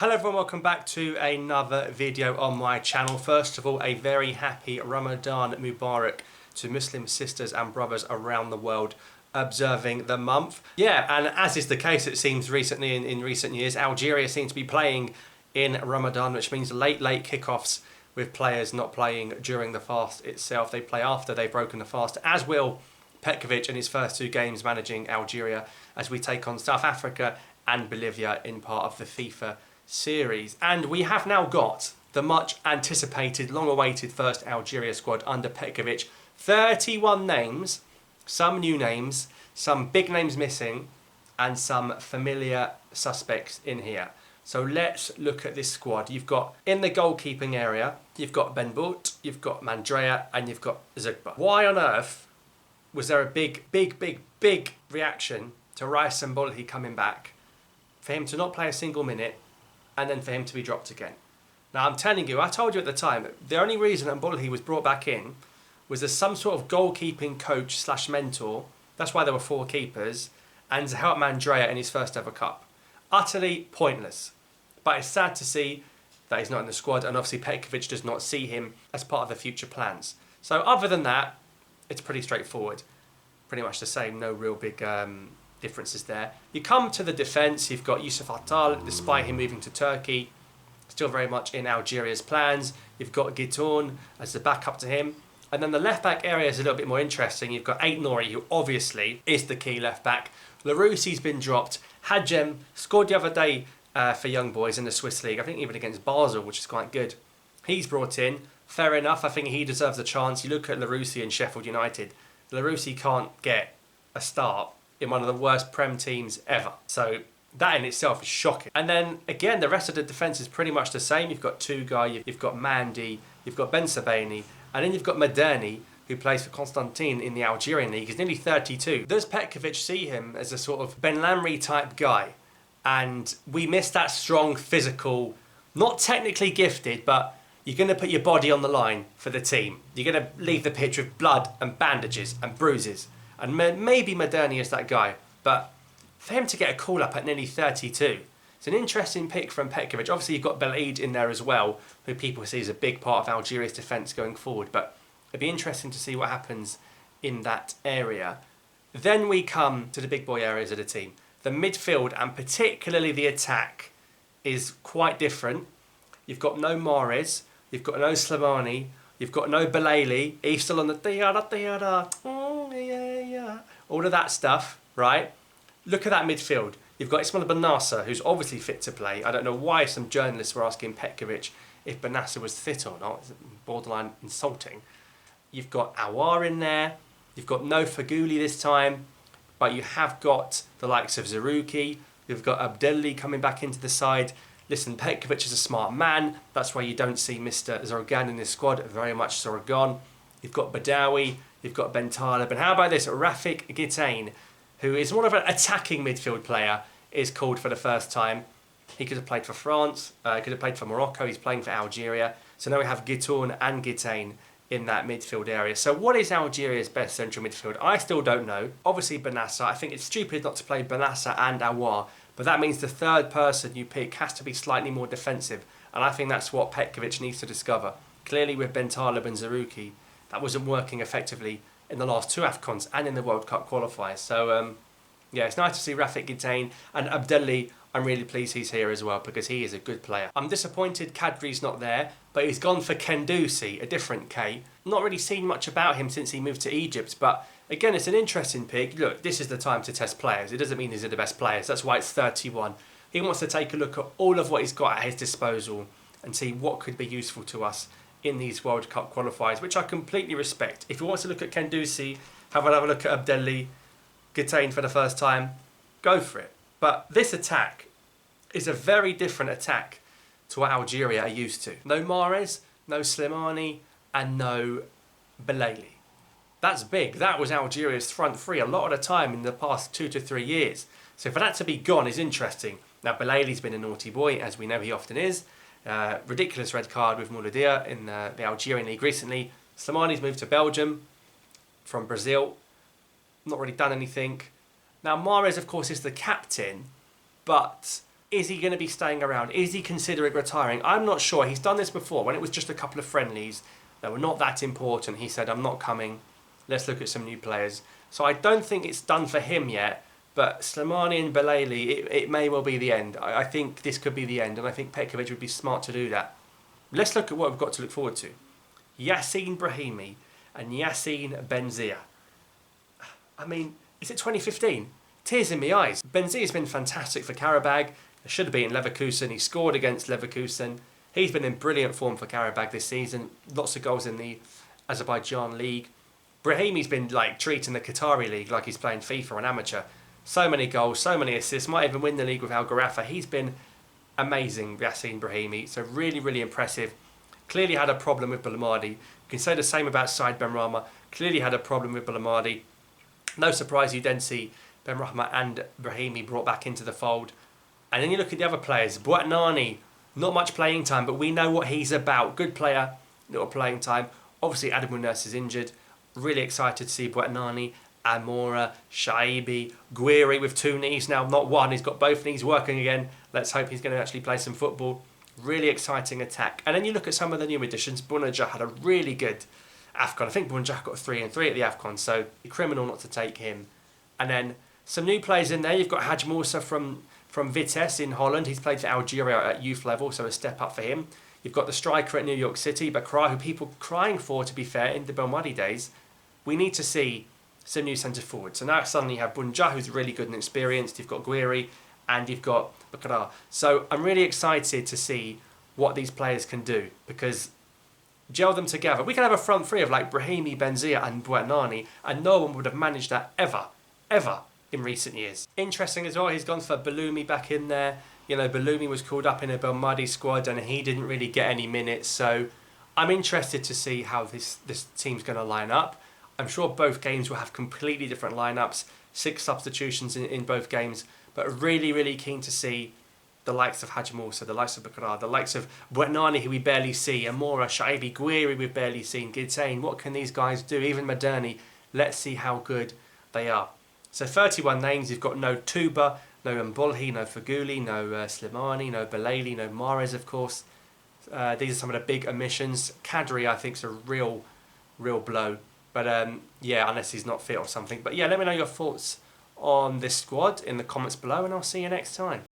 Hello everyone, welcome back to another video on my channel. First of all, a very happy Ramadan Mubarak to Muslim sisters and brothers around the world observing the month. Yeah, and as is the case, it seems recently in recent years, Algeria seems to be playing in Ramadan, which means late kickoffs with players not playing during the fast itself. They play after they've broken the fast, as will Petkovic in his first two games managing Algeria as we take on South Africa and Bolivia in part of the FIFA series. And we have now got the much anticipated, long awaited first Algeria squad under Petkovic. 31 names, some new names, some big names missing, and some familiar suspects in here. So let's look at this squad. You've got, in the goalkeeping area, you've got Ben Bout, you've got Mandrea, and you've got Zugba. Why on earth was there a big reaction to Rice and Bolhi coming back, for him to not play a single minute, and then for him to be dropped again? Now I'm telling you, I told you at the time, the only reason that Bolhi was brought back in was as some sort of goalkeeping coach slash mentor. That's why there were four keepers, and to help Mandrea in his first ever cup. Utterly pointless. But it's sad to see that he's not in the squad, and obviously Petkovic does not see him as part of the future plans. So other than that, it's pretty straightforward. Pretty much the same, no real big differences there. You come to the defence, you've got Yusuf Attal, despite him moving to Turkey, still very much in Algeria's plans. You've got Guitourne as the backup to him. And then the left-back area is a little bit more interesting. You've got Ait-Nouri, who obviously is the key left-back. Laroussi's been dropped. Hadjem scored the other day for Young Boys in the Swiss League, I think even against Basel, which is quite good. He's brought in. Fair enough, I think he deserves a chance. You look at Laroussi and Sheffield United. Laroussi can't get a start in one of the worst Prem teams ever. So that in itself is shocking. And then again, the rest of the defence is pretty much the same. You've got Tugai, you've got Mandi, you've got Ben Sabeni, and then you've got Maderni, who plays for Constantine in the Algerian league. He's nearly 32. Does Petkovic see him as a sort of Benrahma type guy? And we miss that strong, physical, not technically gifted, but you're going to put your body on the line for the team. You're going to leave the pitch with blood and bandages and bruises. And maybe Maderni is that guy. But for him to get a call-up at nearly 32, it's an interesting pick from Petkovic. Obviously, you've got Belaid in there as well, who people see as a big part of Algeria's defence going forward. But it'd be interesting to see what happens in that area. Then we come to the big boy areas of the team. The midfield, and particularly the attack, is quite different. You've got no Mahrez, you've got no Slimani, you've got no Belaili. He's still on the all of that stuff, right? Look at that midfield. You've got Ismail Bennacer, who's obviously fit to play. I don't know why some journalists were asking Petkovic if Bennacer was fit or not. It's borderline insulting. You've got Awar in there. You've got no Faguli this time, but you have got the likes of Zerouki. You've got Abdelli coming back into the side. Listen, Petkovic is a smart man. That's why you don't see Mr. Zorgan in this squad. Very much Zorgan. You've got Badawi. You've got Ben Taleb. And how about this? Rafik Gitain, who is more of an attacking midfield player, is called for the first time. He could have played for France. He could have played for Morocco. He's playing for Algeria. So now we have Guitourne and Gitain in that midfield area. So what is Algeria's best central midfield? I still don't know. Obviously Bennacer. I think it's stupid not to play Bennacer and Awar, but that means the third person you pick has to be slightly more defensive, and I think that's what Petkovic needs to discover. Clearly with Ben Taleb and Zerouki, that wasn't working effectively in the last two AFCONs and in the World Cup qualifiers. So yeah, it's nice to see Rafik Gitain, and Abdelli, I'm really pleased he's here as well because he is a good player. I'm disappointed Kadri's not there, but he's gone for Kendouzi, a different K. Not really seen much about him since he moved to Egypt, but again, it's an interesting pick. Look, this is the time to test players. It doesn't mean these are the best players. That's why it's 31. He wants to take a look at all of what he's got at his disposal and see what could be useful to us in these World Cup qualifiers, which I completely respect. If he wants to look at Kendouzi, have another look at Abdelli, Gitain for the first time, go for it. But this attack is a very different attack to what Algeria are used to. No Mahrez, no Slimani, and no Belaili. That's big. That was Algeria's front three a lot of the time in the past 2 to 3 years. So for that to be gone is interesting. Now Belaili's been a naughty boy, as we know he often is. Ridiculous red card with Mouladia in the Algerian league recently. Slimani's moved to Belgium from Brazil. Not really done anything. Now Mahrez, of course, is the captain, but Is he going to be staying around? Is he considering retiring? I'm not sure. He's done this before when it was just a couple of friendlies that were not that important. He said, I'm not coming. Let's look at some new players. So I don't think it's done for him yet. But Slimani and Belaili, it may well be the end. I think this could be the end. And I think Petkovic would be smart to do that. Let's look at what we've got to look forward to. Yacine Brahimi and Yacine Benzia. I mean, is it 2015? Tears in my eyes. Benzia's been fantastic for Karabag. Should have beaten Leverkusen. He scored against Leverkusen. He's been in brilliant form for Karabag this season. Lots of goals in the Azerbaijan league. Brahimi's been like treating the Qatari league like he's playing FIFA on amateur. So many goals, so many assists. Might even win the league with Al Gharafa. He's been amazing, Yacine Brahimi. So really, really impressive. Clearly had a problem with Belmadi. You can say the same about Said Benrahma. Clearly had a problem with Belmadi. No surprise you then see Benrahma and Brahimi brought back into the fold. And then you look at the other players. Bouatnani, not much playing time, but we know what he's about. Good player, little playing time. Obviously, Adam Munas is injured. Really excited to see Bouatnani, Amora, Shaibi, Guiri with 2 knees now, not one. He's got both knees working again. Let's hope he's going to actually play some football. Really exciting attack. And then you look at some of the new additions. Bunaja had a really good AFCON. I think Bunaja got 3 and 3 at the AFCON, so criminal not to take him. And then some new players in there. You've got Haj Moussa from Vitesse in Holland. He's played for Algeria at youth level, so a step up for him. You've got the striker at New York City, Bakra, who people were crying for, to be fair, in the Belmadi days. We need to see some new centre forwards. So now suddenly you have Bunja, who's really good and experienced. You've got Guiri and you've got Bakra. So I'm really excited to see what these players can do, because gel them together. We can have a front three of like Brahimi, Benzia and Bouatnani, and no one would have managed that ever in recent years. Interesting as well, he's gone for Baloumi back in there. You know, Baloumi was called up in a Belmadi squad and he didn't really get any minutes. So I'm interested to see how this team's going to line up. I'm sure both games will have completely different lineups, 6 substitutions in both games, but really, really keen to see the likes of Haj Moussa, the likes of Bakra, the likes of Bouatnani, who we barely see, Amora, Shaibi, Guiri, we've barely seen, Gitain. What can these guys do? Even Maderni, let's see how good they are. So 31 names. You've got no Tuba, no Mbolhi, no Faguli, no Slimani, no Belaili, no Mahrez, of course. These are some of the big omissions. Kadri, I think, is a real blow. But yeah, unless he's not fit or something. But yeah, let me know your thoughts on this squad in the comments below, and I'll see you next time.